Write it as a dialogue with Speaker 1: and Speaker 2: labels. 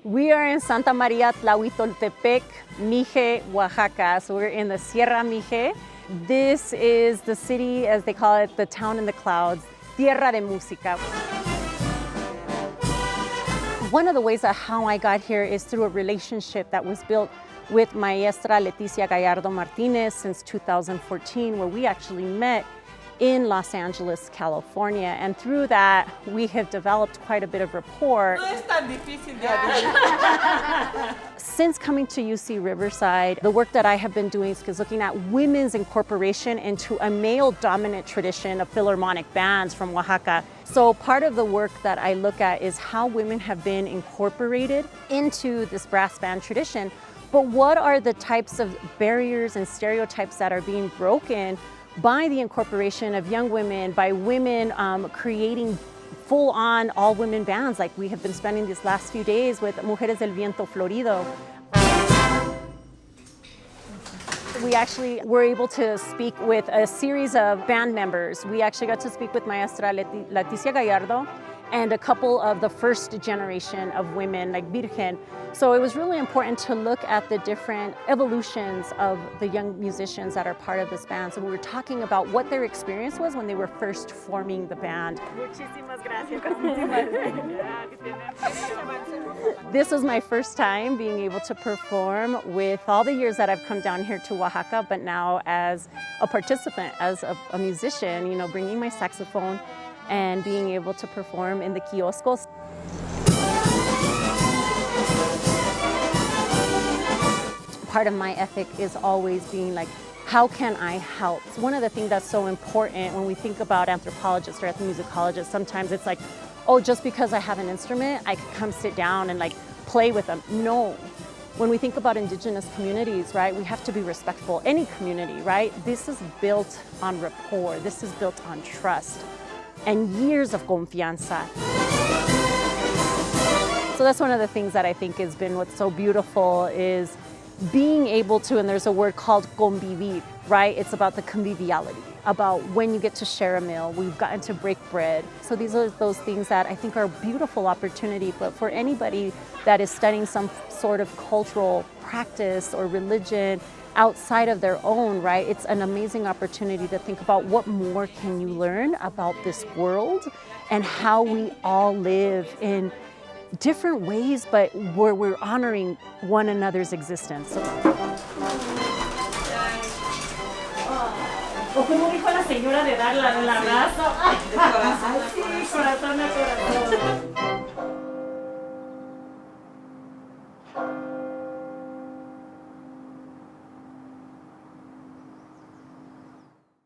Speaker 1: We are in Santa María Tlahuitoltepec, Mije, Oaxaca. So we're in the Sierra Mije. This is the city, as they call it, the town in the clouds, Tierra de Música. One of the ways of how I got here is through a relationship that was built with Maestra Leticia Gallardo Martinez since 2014, where we actually met in Los Angeles, California. And through that, we have developed quite a bit of rapport.
Speaker 2: No es tan difícil de
Speaker 1: Since coming to UC Riverside, the work that I have been doing is looking at women's incorporation into a male-dominant tradition of philharmonic bands from Oaxaca. So part of the work that I look at is how women have been incorporated into this brass band tradition, but what are the types of barriers and stereotypes that are being broken by the incorporation of young women, by women creating full-on all-women bands like we have been spending these last few days with Mujeres del Viento Florido. We actually were able to speak with a series of band members. We actually got to speak with Maestra Leticia Gallardo and a couple of the first generation of women like Virgen. So it was really important to look at the different evolutions of the young musicians that are part of this band. So we were talking about what their experience was when they were first forming the band.
Speaker 2: Muchísimas gracias.
Speaker 1: This was my first time being able to perform with all the years that I've come down here to Oaxaca, but now as a participant, as a musician, you know, bringing my saxophone and being able to perform in the kioscos. Part of my ethic is always being like, how can I help? One of the things that's so important when we think about anthropologists or ethnomusicologists, sometimes it's like, oh, just because I have an instrument, I can come sit down and like play with them. No. When we think about Indigenous communities, right, we have to be respectful. Any community, right? This is built on rapport. This is built on trust and years of confianza. So that's one of the things that I think has been what's so beautiful is being able to, and there's a word called convivir, right? It's about the conviviality, about when you get to share a meal. We've gotten to break bread. So these are those things that I think are a beautiful opportunity, but for anybody that is studying some sort of cultural practice or religion outside of their own, right? It's an amazing opportunity to think about what more can you learn about this world and how we all live in different ways, but where we're honoring one another's existence.
Speaker 3: O como dijo la señora de dar el abrazo.
Speaker 2: De corazón a
Speaker 3: Sí, corazón a corazón.